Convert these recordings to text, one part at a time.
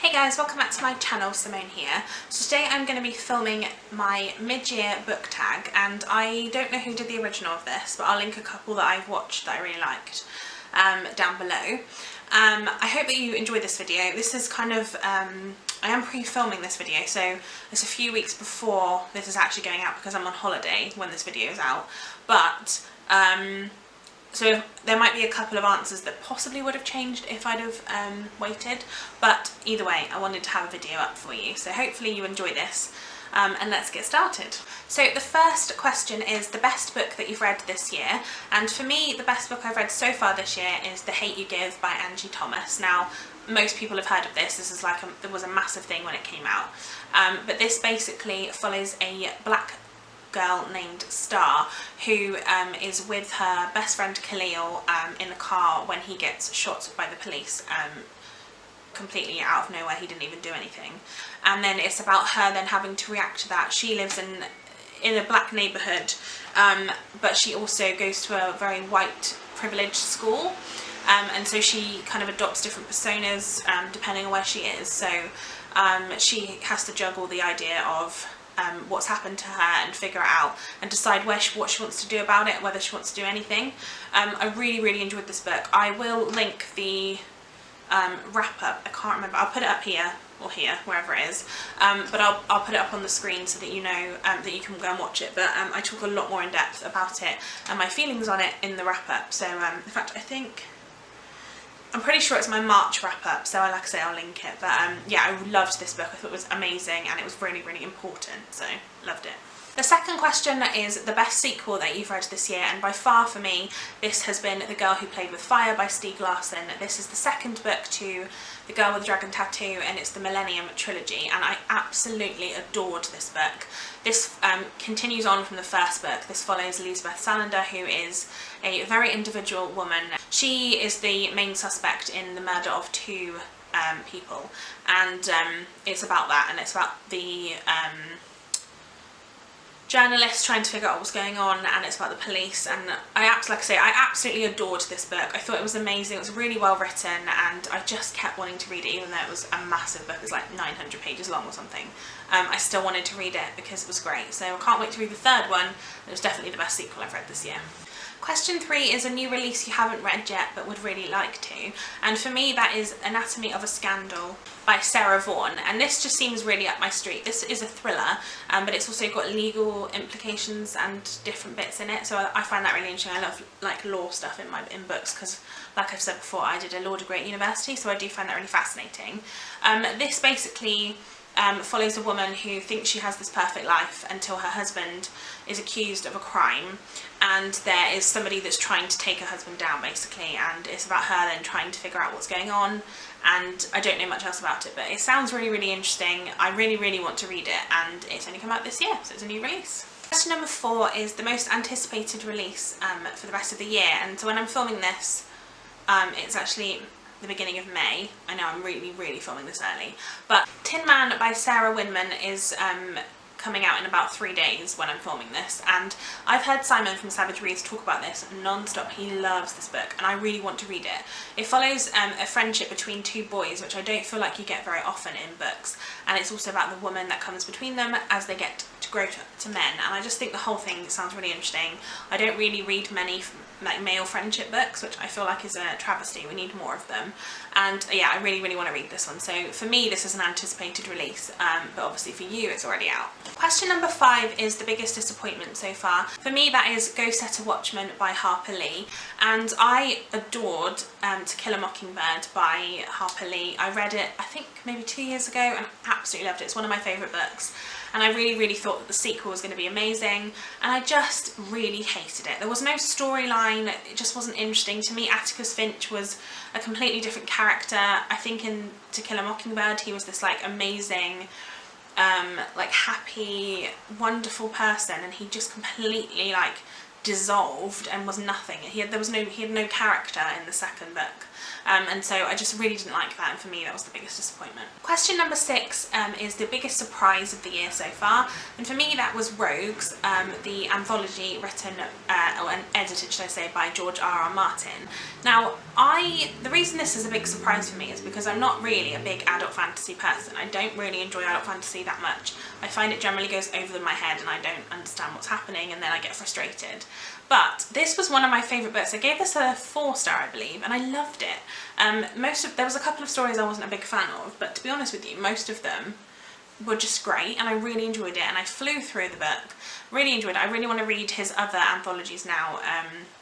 Hey guys, welcome back to my channel, Simone here. So today I'm going to be filming my mid-year book tag, and I don't know who did the original of this, but I'll link a couple that I've watched that I really liked down below. I hope that you enjoyed this video. This is kind of, I am pre-filming this video, so it's a few weeks before this is actually going out because I'm on holiday when this video is out, but so there might be a couple of answers that possibly would have changed if I'd have waited, but either way I wanted to have a video up for you, so hopefully you enjoy this, and let's get started. So the first question is the best book that you've read this year, and for me the best book I've read so far this year is The Hate U Give by Angie Thomas. Now most people have heard of this. This is like there was a massive thing when it came out, but this basically follows a black girl named Star who is with her best friend Khalil in the car when he gets shot by the police completely out of nowhere. He didn't even do anything, and then it's about her then having to react to that. She lives in a black neighbourhood, but she also goes to a very white privileged school, and so she kind of adopts different personas depending on where she is. So she has to juggle the idea of what's happened to her and figure it out and decide what she wants to do about it, whether she wants to do anything. I really enjoyed this book. I will link the wrap up. I can't remember. I'll put it up here or here, wherever it is, but I'll put it up on the screen so that you know that you can go and watch it. But I talk a lot more in depth about it and my feelings on it in the wrap up. So in fact I'm pretty sure it's my March wrap up, so like I say, I'll link it. But yeah, I loved this book. I thought it was amazing and it was really important, so loved it. The second question is the best sequel that you've read this year, and by far for me this has been The Girl Who Played with Fire by Stieg Larsson. This is the second book to The Girl with the Dragon Tattoo, and it's the Millennium Trilogy, and I absolutely adored this book. This continues on from the first book. This follows Lisbeth Salander, who is a very individual woman. She is the main suspect in the murder of two people, and it's about that, and it's about the journalists trying to figure out what's going on, and it's about the police. And I absolutely adored this book. I thought it was amazing. It was really well written, and I just kept wanting to read it, even though it was a massive book. It's like 900 pages long or something. I still wanted to read it because it was great, so I can't wait to read the third one. It was definitely the best sequel I've read this year. Question 3 is a new release you haven't read yet but would really like to, and for me that is Anatomy of a Scandal by Sarah Vaughan, and this just seems really up my street. This is a thriller, but it's also got legal implications and different bits in it, so I find that really interesting. I love like law stuff in books because, like I've said before, I did a law degree at university, so I do find that really fascinating. This basically follows a woman who thinks she has this perfect life until her husband is accused of a crime, and there is somebody that's trying to take her husband down basically, and it's about her then trying to figure out what's going on. And I don't know much else about it, but it sounds really interesting. I really want to read it, and it's only come out this year, so it's a new release. Question number 4 is the most anticipated release for the rest of the year, and so when I'm filming this it's actually the beginning of May. I know I'm really filming this early, but Tin Man by Sarah Winman is coming out in about 3 days when I'm filming this, and I've heard Simon from Savage Reads talk about this non-stop. He loves this book and I really want to read it. It follows a friendship between two boys, which I don't feel like you get very often in books, and it's also about the woman that comes between them as they get to grow to men, and I just think the whole thing sounds really interesting. I don't really read many like male friendship books, which I feel like is a travesty. We need more of them, and yeah, I really want to read this one. So for me this is an anticipated release, but obviously for you it's already out. Question number 5 is the biggest disappointment so far. For me that is Go Set a Watchman by Harper Lee, and I adored To Kill a Mockingbird by Harper Lee. I read it I think maybe 2 years ago and absolutely loved it. It's one of my favourite books, and I really thought that the sequel was going to be amazing, and I just really hated it. There was no storyline, it just wasn't interesting to me. Atticus Finch was a completely different character. I think in To Kill a Mockingbird he was this like amazing like happy wonderful person, and he just completely like dissolved and was nothing. He had no character in the second book. And so I just really didn't like that, and for me that was the biggest disappointment. Question number 6 is the biggest surprise of the year so far, and for me that was Rogues, the anthology written or edited, should I say, by George R.R. Martin. Now the reason this is a big surprise for me is because I'm not really a big adult fantasy person. I don't really enjoy adult fantasy that much. I find it generally goes over my head and I don't understand what's happening, and then I get frustrated. But this was one of my favourite books. I gave this a 4-star, I believe, and I loved it. There was a couple of stories I wasn't a big fan of, but to be honest with you, most of them were just great, and I really enjoyed it, and I flew through the book. Really enjoyed it. I really want to read his other anthologies now,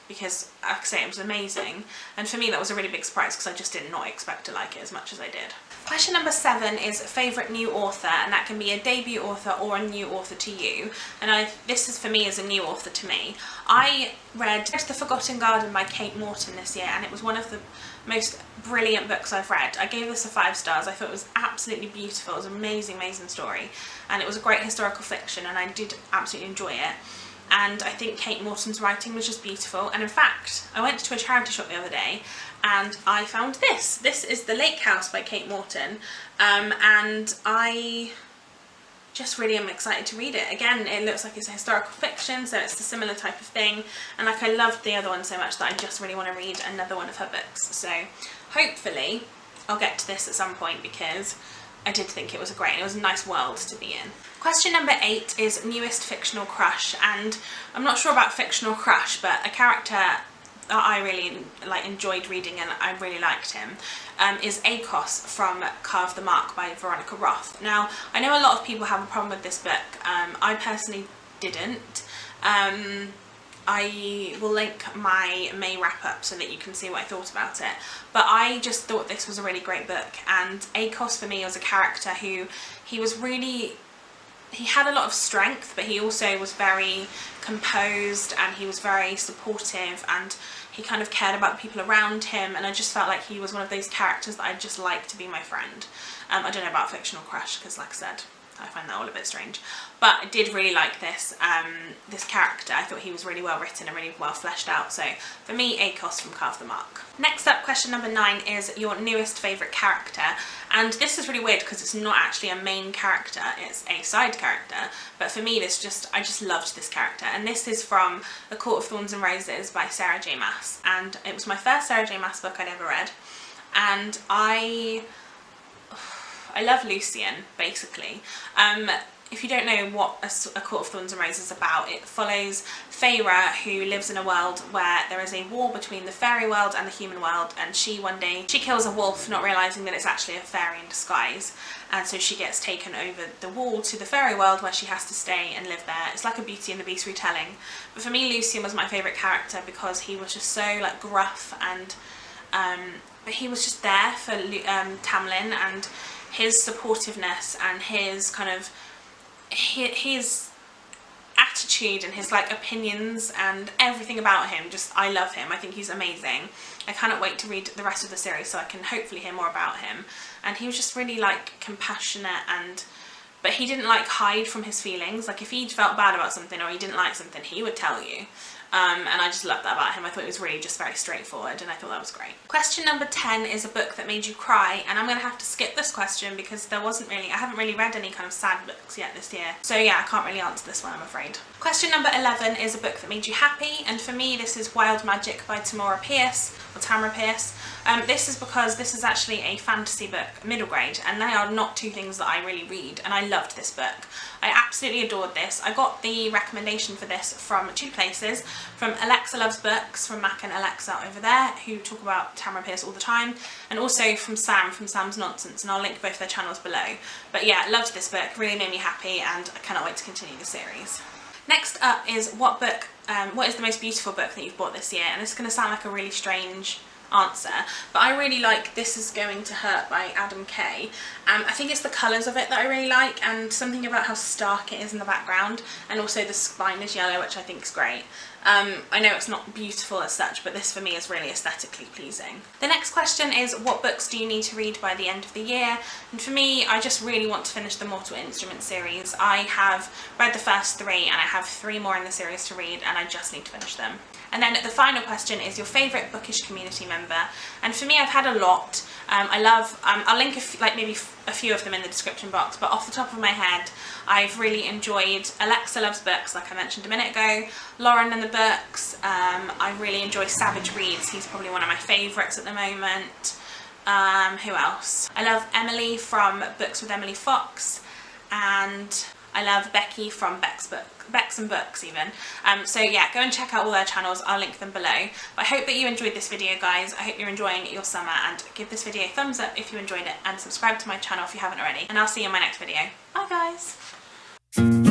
because, like I say, it was amazing, and for me that was a really big surprise because I just did not expect to like it as much as I did. Question number 7 is favourite new author, and that can be a debut author or a new author to you, and this is, for me, as a new author to me. I read The Forgotten Garden by Kate Morton this year, and it was one of the most brilliant books I've read. I gave this a 5 stars. I thought it was absolutely beautiful. It was an amazing, amazing story, and it was a great historical fiction, and I did absolutely enjoy it. And I think Kate Morton's writing was just beautiful, and in fact I went to a charity shop the other day and I found this. This is The Lake House by Kate Morton, and I just really am excited to read it. Again, it looks like it's a historical fiction, so it's a similar type of thing, and like I loved the other one so much that I just really want to read another one of her books. So hopefully I'll get to this at some point because I did think it was it was a nice world to be in. Question number 8 is newest fictional crush, and I'm not sure about fictional crush, but a character that I really enjoyed reading and I really liked him is Akos from Carve the Mark by Veronica Roth. Now I know a lot of people have a problem with this book. I personally didn't. I will link my May wrap up so that you can see what I thought about it, but I just thought this was a really great book, and Akos for me was a character who he had a lot of strength, but he also was very composed, and he was very supportive, and he kind of cared about the people around him, and I just felt like he was one of those characters that I'd just like to be my friend. I don't know about fictional crush because, like I said, I find that all a bit strange, but I did really like this character. I thought he was really well written and really well fleshed out, so for me, Akos from Carve the Mark. Next up, question number 9 is your newest favourite character, and this is really weird because it's not actually a main character, it's a side character, but for me I just loved this character, and this is from A Court of Thorns and Roses by Sarah J Maas, and it was my first Sarah J Maas book I'd ever read, and I love Lucian, basically. If you don't know what A Court of Thorns and Roses is about, it follows Feyre, who lives in a world where there is a war between the fairy world and the human world, and one day she kills a wolf, not realising that it's actually a fairy in disguise, and so she gets taken over the wall to the fairy world where she has to stay and live there. It's like a Beauty and the Beast retelling, but for me Lucian was my favourite character because he was just so gruff, and but he was just there for Tamlin, and his supportiveness and his kind of his attitude and his opinions and everything about him, I love him. I think he's amazing. I cannot wait to read the rest of the series so I can hopefully hear more about him. And he was just really compassionate, but he didn't hide from his feelings. If he felt bad about something or he didn't like something, he would tell you. And I just loved that about him. I thought it was really just very straightforward, and I thought that was great. Question number 10 is a book that made you cry, and I'm going to have to skip this question because I haven't really read any kind of sad books yet this year. So yeah, I can't really answer this one, I'm afraid. Question number 11 is a book that made you happy, and for me this is Wild Magic by Tamora Pierce, or Tamara Pierce. This is because this is actually a fantasy book, middle grade, and they are not two things that I really read, and I loved this book. I absolutely adored this. I got the recommendation for this from 2 places, from Alexa Loves Books, from Mac and Alexa over there, who talk about Tamara Pierce all the time, and also from Sam, from Sam's Nonsense, and I'll link both their channels below. But yeah, loved this book, really made me happy, and I cannot wait to continue the series. Next up is what is the most beautiful book that you've bought this year, and this is going to sound like a really strange answer, but I really like This Is Going to Hurt by Adam Kay. I think it's the colours of it that I really like, and something about how stark it is in the background, and also the spine is yellow, which I think is great. I know it's not beautiful as such, but this for me is really aesthetically pleasing. The next question is, what books do you need to read by the end of the year? And for me, I just really want to finish the Mortal Instruments series. I have read the first 3 and I have 3 more in the series to read, and I just need to finish them. And then the final question is your favourite bookish community member. And for me, I've had a lot. I'll link maybe a few of them in the description box, but off the top of my head, I've really enjoyed Alexa Loves Books, like I mentioned a minute ago, Lauren and the Books. I really enjoy Savage Reads, he's probably one of my favourites at the moment. Who else? I love Emily from Books with Emily Fox, and I love Becky from Beck's and Books even. So yeah, go and check out all their channels, I'll link them below. But I hope that you enjoyed this video, guys. I hope you're enjoying your summer, and give this video a thumbs up if you enjoyed it, and subscribe to my channel if you haven't already. And I'll see you in my next video. Bye guys!